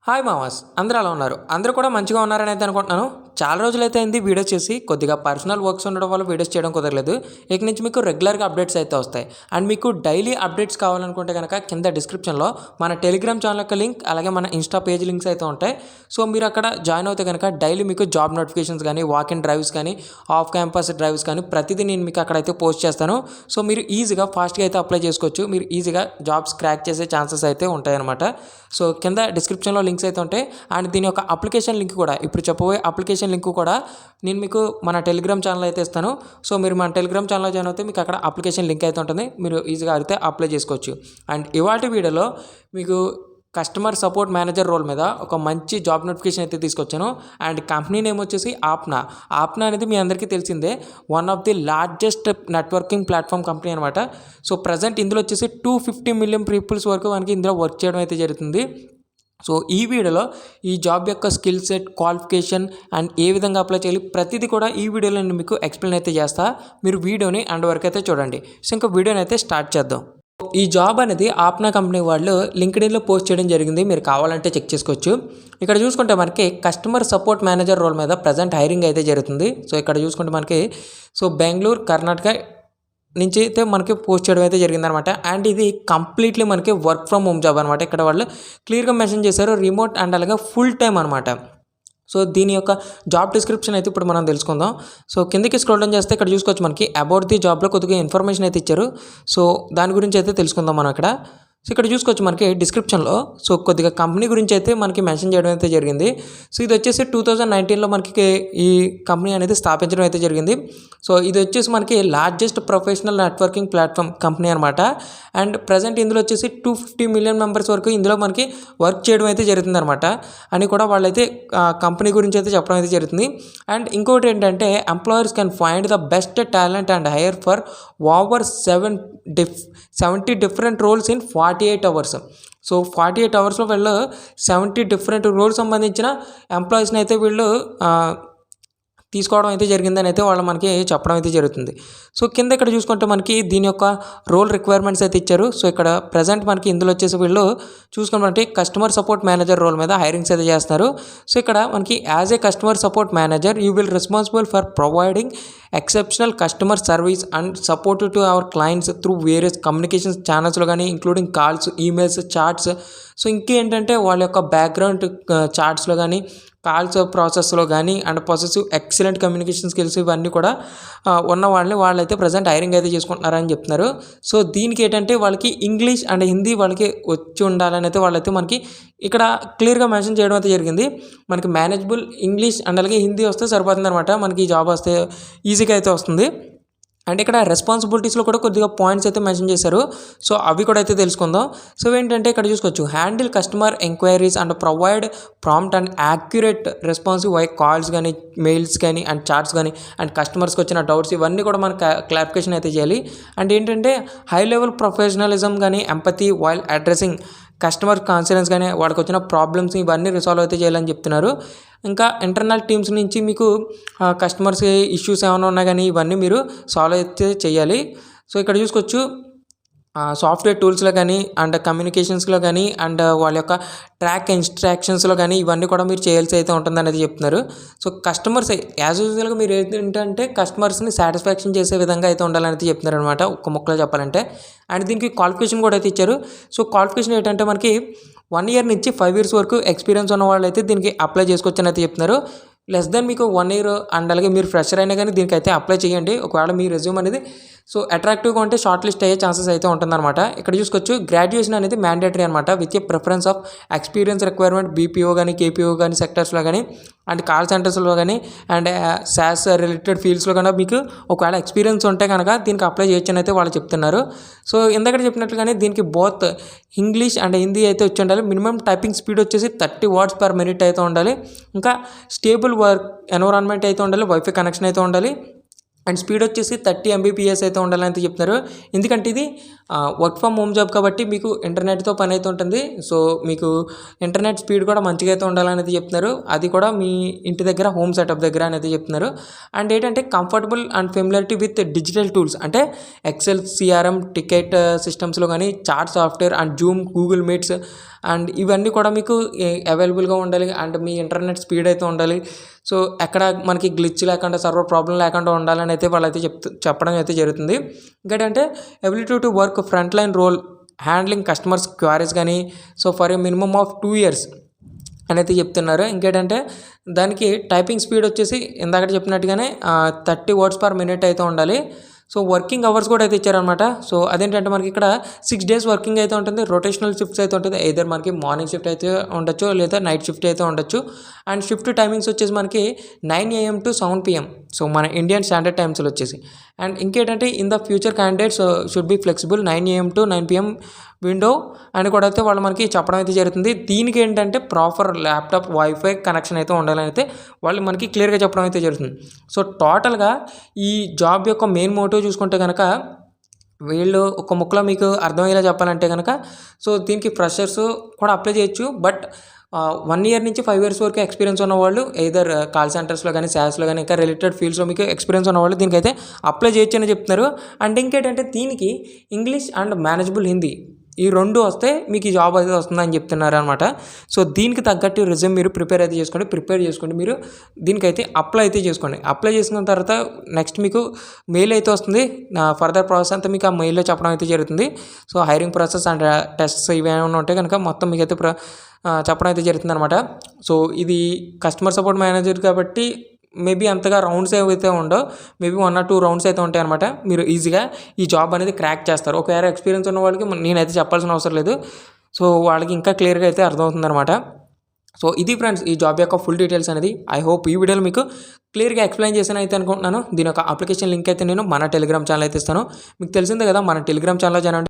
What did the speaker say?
Hi మామాస్, అందరూ ఎలా ఉన్నారు? అందరూ కూడా మంచిగా ఉన్నారని అయితే అనుకుంటున్నాను. చాలా రోజులైతే అయింది వీడియోస్ చేసి, కొద్దిగా పర్సనల్ వర్క్స్ ఉండడం వల్ల వీడియోస్ చేయడం కుదరలేదు. ఇక నుంచి మీకు రెగ్యులర్గా అప్డేట్స్ అయితే వస్తాయి. అండ్ మీకు డైలీ అప్డేట్స్ కావాలనుకుంటే కనుక కింద డిస్క్రిప్షన్లో మన టెలిగ్రామ్ ఛానల్ యొక్క లింక్, అలాగే మన ఇన్స్టా పేజ్ లింక్స్ అయితే ఉంటాయి. సో మీరు అక్కడ జాయిన్ అవుతే కనుక డైలీ మీకు జాబ్ నోటిఫికేషన్స్ కానీ, వాక్ ఇన్ డ్రైవ్స్ కానీ, ఆఫ్ క్యాంపస్ డ్రైవ్స్ కానీ ప్రతిదీ నేను మీకు అక్కడైతే పోస్ట్ చేస్తాను. సో మీరు ఈజీగా ఫాస్ట్గా అయితే అప్లై చేసుకోవచ్చు. మీరు ఈజీగా జాబ్స్ క్రాక్ చేసే ఛాన్సెస్ అయితే ఉంటాయన్నమాట. సో కింద డిస్క్రిప్షన్లో లింక్స్ అయితే ఉంటాయి. అండ్ దీని యొక్క అప్లికేషన్ లింక్ కూడా, ఇప్పుడు చెప్పబోయే అప్లికేషన్ లింక్ కూడా నేను మీకు మన టెలిగ్రామ్ ఛానల్ అయితే ఇస్తాను. సో మీరు మన టెలిగ్రామ్ ఛానల్లో జాయిన్ అయితే మీకు అక్కడ అప్లికేషన్ లింక్ అయితే ఉంటుంది. మీరు ఈజీగా అయితే అప్లై చేసుకోవచ్చు. అండ్ ఇవాళ వీడియోలో మీకు కస్టమర్ సపోర్ట్ మేనేజర్ రోల్ మీద ఒక మంచి జాబ్ నోటిఫికేషన్ అయితే తీసుకొచ్చాను. అండ్ కంపెనీ నేమ్ వచ్చేసి ఆప్నా. ఆప్నా అనేది మీ అందరికీ తెలిసిందే, one of the largest networking platform company అనమాట. సో ప్రజెంట్ ఇందులో వచ్చేసి 250 మిలియన్ పీపుల్స్ వరకు మనకి ఇందులో వర్క్ చేయడం అయితే జరుగుతుంది. సో ఈ వీడియోలో ఈ జాబ్ యొక్క స్కిల్ సెట్, క్వాలిఫికేషన్ అండ్ ఏ విధంగా అప్లై చేయాలి ప్రతిదీ కూడా ఈ వీడియోలో నేను మీకు ఎక్స్ప్లెయిన్ అయితే చేస్తా. మీరు వీడియోని అండ్ వరకు అయితే చూడండి. సో ఇంకా వీడియోని అయితే స్టార్ట్ చేద్దాం. ఈ జాబ్ అనేది ఆప్నా కంపెనీ వాళ్ళు లింక్డ్ఇన్లో పోస్ట్ చేయడం జరిగింది. మీరు కావాలంటే చెక్ చేసుకోవచ్చు. ఇక్కడ చూసుకుంటే మనకి కస్టమర్ సపోర్ట్ మేనేజర్ రోల్ మీద ప్రజెంట్ హైరింగ్ అయితే జరుగుతుంది. సో ఇక్కడ చూసుకుంటే మనకి బెంగళూరు, కర్ణాటక నుంచి అయితే మనకి పోస్ట్ చేయడం అయితే జరిగిందనమాట. అండ్ ఇది కంప్లీట్లీ మనకి వర్క్ ఫ్రమ్ హోమ్ జాబ్ అనమాట. ఇక్కడ వాళ్ళు క్లియర్గా మెన్షన్ చేశారు, రిమోట్ అండ్ అలాగే ఫుల్ టైం అనమాట. సో దీని యొక్క జాబ్ డిస్క్రిప్షన్ అయితే ఇప్పుడు మనం తెలుసుకుందాం. సో కిందకి స్క్రోల్ డౌన్ చేస్తే ఇక్కడ చూసుకోవచ్చు, మనకి అబౌట్ ది జాబ్లో కొద్దిగా ఇన్ఫర్మేషన్ అయితే ఇచ్చారు. సో దాని గురించి అయితే తెలుసుకుందాం మనం ఇక్కడ. సో ఇక్కడ చూసుకోవచ్చు మనకి డిస్క్రిప్షన్లో కొద్దిగా కంపెనీ గురించి అయితే మనకి మెన్షన్ చేయడం అయితే జరిగింది. సో ఇది వచ్చేసి 2019లో మనకి ఈ కంపెనీ అనేది స్థాపించడం అయితే జరిగింది. సో ఇది వచ్చేసి మనకి largest professional networking platform company అనమాట. అండ్ ప్రజెంట్ ఇందులో వచ్చేసి 250 మిలియన్ మెంబర్స్ వరకు ఇందులో మనకి వర్క్ చేయడం అయితే జరుగుతుంది అనమాట అని కూడా వాళ్ళైతే కంపెనీ గురించి అయితే చెప్పడం అయితే జరుగుతుంది. అండ్ ఇంకోటి ఏంటంటే, employers can find the best talent and hire for over 70 different roles in 48 hours. So 48 అవర్స్లో వీళ్ళు 70 డిఫరెంట్ రోల్స్ సంబంధించిన ఎంప్లాయీస్ని అయితే వీళ్ళు తీసుకోవడం అయితే జరిగిందని అయితే వాళ్ళు మనకి చెప్పడం అయితే జరుగుతుంది. సో కింద ఇక్కడ చూసుకుంటే మనకి దీని యొక్క రోల్ రిక్వైర్మెంట్స్ అయితే ఇచ్చారు. సో ఇక్కడ ప్రజెంట్ మనకి ఇందులో వచ్చేసి వీళ్ళు చూసుకున్నట్టు కస్టమర్ సపోర్ట్ మేనేజర్ రోల్ మీద హైరింగ్స్ అయితే చేస్తున్నారు. సో ఇక్కడ మనకి as a customer support manager you will responsible for providing exceptional customer service and support to our clients through various communications ఛానల్స్లో కానీ, including calls, emails, chats. So ఇంకేంటంటే వాళ్ళ యొక్క బ్యాక్గ్రౌండ్ చాట్స్లో కానీ, కాల్స్ ప్రాసెస్లో కానీ and possessive excellent communication skills ఇవన్నీ కూడా ఉన్న వాళ్ళైతే ప్రజెంట్ హైరింగ్ అయితే చేసుకుంటున్నారని చెప్తున్నారు. సో దీనికి ఏంటంటే వాళ్ళకి ఇంగ్లీష్ అండ్ హిందీ వాళ్ళకి వచ్చి ఉండాలని అయితే వాళ్ళైతే మనకి ఇక్కడ క్లియర్గా మెన్షన్ చేయడం అయితే జరిగింది. మనకి మేనేజబుల్ ఇంగ్లీష్ అండ్ అలాగే హిందీ వస్తే సరిపోతుంది అనమాట. మనకి ఈ జాబ్ వస్తే ఈజీగా అయితే వస్తుంది. అండ్ ఇక్కడ రెస్పాన్సిబిలిటీస్లో కూడా కొద్దిగా పాయింట్స్ అయితే మెన్షన్ చేశారు. సో అవి కూడా అయితే తెలుసుకుందాం. సో ఏంటంటే ఇక్కడ చూసుకోవచ్చు, handle customer enquiries and provide prompt and accurate responsive via calls కానీ, మెయిల్స్ కానీ అండ్ చాట్స్ కానీ, అండ్ కస్టమర్స్కి వచ్చిన డౌట్స్ ఇవన్నీ కూడా మనకు క్లారిఫికేషన్ అయితే చేయాలి. అండ్ ఏంటంటే హై లెవెల్ ప్రొఫెషనలిజం కానీ, empathy while addressing customer conference కానీ, వాడికి వచ్చిన ప్రాబ్లమ్స్ ఇవన్నీ రిసాల్వ్ అయితే చేయాలని చెప్తున్నారు. ఇంకా ఇంటర్నల్ టీమ్స్ నుంచి మీకు కస్టమర్స్ ఇష్యూస్ ఏమైనా ఉన్నా కానీ ఇవన్నీ మీరు సాల్వ్ అయితే చేయాలి. సో ఇక్కడ చూసుకోవచ్చు సాఫ్ట్వేర్ టూల్స్లో కానీ అండ్ కమ్యూనికేషన్స్లో కానీ అండ్ వాళ్ళ యొక్క ట్రాక్ ఇన్స్ట్రక్షన్స్లో కానీ ఇవన్నీ కూడా మీరు చేయాల్సి అయితే ఉంటుంది అనేది చెప్తున్నారు. సో కస్టమర్స్ యాజ్ యూజువల్గా మీరు ఏంటంటే కస్టమర్స్ని సాటిస్ఫాక్షన్ చేసే విధంగా అయితే ఉండాలని అయితే చెప్తున్నారు అనమాట, ఒక్క ముక్కలో చెప్పాలంటే. అండ్ దీనికి క్వాలిఫికేషన్ కూడా అయితే ఇచ్చారు. సో క్వాలిఫికేషన్ ఏంటంటే మనకి 1 ఇయర్ నుంచి 5 ఇయర్స్ వరకు ఎక్స్పీరియన్స్ ఉన్న వాళ్ళు అయితే దీనికి అప్లై చేసుకోవచ్చు అని అయితే చెప్తున్నారు. లెస్ దెన్ మీకు 1 ఇయర్ అండ్ అలాగే మీరు ఫ్రెషర్ అయినా కానీ దీనికి అయితే అప్లై చేయండి. ఒకవేళ మీ రెజ్యూమ్ అనేది అట్రాక్టివ్గా ఉంటే షార్ట్ లిస్ట్ అయ్యే ఛాన్సెస్ అయితే ఉంటుందన్నమాట. ఇక్కడ చూసుకోవచ్చు గ్రాడ్యుయేషన్ అనేది మ్యాండేటరీ అనమాట, with a preference of experience requirement BPO కానీ, కేపీఓ కానీ సెక్టర్స్లో కానీ అండ్ కాల్ సెంటర్స్లో కానీ అండ్ సాస్ రిలేటెడ్ ఫీల్డ్స్లో కనుక మీకు ఒకవేళ ఎక్స్పీరియన్స్ ఉంటే కనుక దీనికి అప్లై చేయొచ్చని అయితే వాళ్ళు చెప్తున్నారు. సో ఇందాక చెప్పినట్లుగానే దీనికి బోత్ ఇంగ్లీష్ అండ్ హిందీ అయితే వచ్చి ఉండాలి. మినిమం టైపింగ్ స్పీడ్ వచ్చేసి 30 words per minute అయితే ఉండాలి. ఇంకా స్టేబుల్ వర్క్ ఎన్విరాన్మెంట్ అయితే ఉండాలి, వైఫై కనెక్షన్ అయితే ఉండాలి. అండ్ స్పీడ్ వచ్చేసి 30 Mbps అయితే ఉండాలని అయితే చెప్తున్నారు. ఎందుకంటే ఇది వర్క్ ఫ్రమ్ హోమ్ జాబ్ కాబట్టి మీకు ఇంటర్నెట్తో పని అయితే ఉంటుంది. సో మీకు ఇంటర్నెట్ స్పీడ్ కూడా మంచిగా అయితే ఉండాలనేది చెప్తున్నారు. అది కూడా మీ ఇంటి దగ్గర హోమ్ సెటప్ దగ్గర అనేది చెప్తున్నారు. అండ్ ఏంటంటే comfortable and familiarity with digital tools అంటే ఎక్సెల్, సిఆర్ఎం, టికెట్ సిస్టమ్స్లో కానీ chart software and Zoom, Google meets అండ్ ఇవన్నీ కూడా మీకు అవైలబుల్గా ఉండాలి. అండ్ మీ ఇంటర్నెట్ స్పీడ్ అయితే ఉండాలి. సో ఎక్కడ మనకి గ్లిచ్ లేకుండా, సర్వర్ ప్రాబ్లం లేకుండా ఉండాలని అయితే వాళ్ళైతే చెప్పడం అయితే జరుగుతుంది. ఇంకేంటంటే ability to work front line role handling customers queries కానీ so for a minimum of 2 years అనేది చెప్తున్నారు. ఇంకేంటంటే దానికి టైపింగ్ స్పీడ్ వచ్చేసి ఇందాక చెప్పినట్టుగానే 30 words per minute అయితే ఉండాలి. సో వర్కింగ్ అవర్స్ కూడా అయితే ఇచ్చారనమాట. సో అదేంటంటే మనకి ఇక్కడ 6 days వర్కింగ్ అయితే ఉంటుంది. రొటేషనల్ షిఫ్ట్స్ అయితే ఉంటుంది. either మనకి మార్నింగ్ షిఫ్ట్ అయితే ఉండొచ్చు, లేదా నైట్ షిఫ్ట్ అయితే ఉండొచ్చు. అండ్ షిఫ్ట్ టైమింగ్స్ వచ్చేసి మనకి 9 AM to 7 PM. సో మన ఇండియన్ స్టాండర్డ్ టైమ్స్లో వచ్చేసి. అండ్ ఇంకేంటంటే in the future candidates should be flexible 9 AM to 9 PM window అని కూడా అయితే వాళ్ళు మనకి చెప్పడం అయితే జరుగుతుంది. దీనికి ఏంటంటే ప్రాపర్ ల్యాప్టాప్ వైఫై కనెక్షన్ అయితే ఉండాలని అయితే వాళ్ళు మనకి క్లియర్గా చెప్పడం అయితే జరుగుతుంది. సో టోటల్గా ఈ జాబ్ యొక్క మెయిన్ మోటివ్ చూసుకుంటే కనుక వీళ్ళు ఒక ముక్కలో మీకు అర్థమయ్యేలా చెప్పాలంటే కనుక సో దీనికి ఫ్రెషర్స్ కూడా అప్లై చేయొచ్చు. బట్ 1 year నుంచి 5 years వరకు ఎక్స్పీరియన్స్ ఉన్నవాళ్ళు ఎయిదర్ కాల్ సెంటర్స్లో కానీ, శాస్లో కానీ, ఇంకా రిలేటెడ్ ఫీల్డ్స్లో మీకు ఎక్స్పీరియన్స్ ఉన్నవాళ్ళు దీనికైతే అప్లై చేయొచ్చు అని చెప్తున్నారు. అండ్ ఇంకేంటంటే దీనికి ఇంగ్లీష్ అండ్ మేనేజబుల్ హిందీ ఈ 2 వస్తే మీకు ఈ జాబ్ అయితే వస్తుందని చెప్తున్నారు అనమాట. సో దీనికి తగ్గట్టు రిజ్యూమ్ మీరు ప్రిపేర్ చేసుకొని మీరు దీనికైతే అప్లై అయితే చేసుకోండి. అప్లై చేసుకున్న తర్వాత నెక్స్ట్ మీకు మెయిల్ అయితే వస్తుంది. ఫర్దర్ ప్రాసెస్ అంతా మీకు ఆ మెయిల్లో చెప్పడం అయితే జరుగుతుంది. So hiring process and tests ఇవేమైనా ఉంటే కనుక మొత్తం మీకైతే చెప్పడం అయితే జరుగుతుంది అనమాట. సో ఇది కస్టమర్ సపోర్ట్ మేనేజర్ కాబట్టి మేబీ అంతగా రౌండ్స్ ఏవైతే ఉండవు, మేబీ 1 or 2 rounds అయితే ఉంటాయి అనమాట. మీరు ఈజీగా ఈ జాబ్ అనేది క్రాక్ చేస్తారు. ఒకవేళ ఎక్స్పీరియన్స్ ఉన్న వాళ్ళకి నేనైతే చెప్పాల్సిన అవసరం లేదు. సో వాళ్ళకి ఇంకా క్లియర్గా అయితే అర్థమవుతుంది అనమాట. సో ఇది ఫ్రెండ్స్ ఈ జాబ్ యొక్క ఫుల్ డీటెయిల్స్ అనేది. ఐ హోప్ ఈ వీడియోలో మీకు క్లియర్గా ఎక్స్ప్లెయిన్ చేశాను అయితే అనుకుంటున్నాను. దీని యొక్క అప్లికేషన్ లింక్ అయితే నేను మన టెలిగ్రామ్ ఛానల్ అయితే ఇస్తాను. మీకు తెలిసిందే కదా, మన టెలిగ్రామ్ ఛానల్లో జాయిన్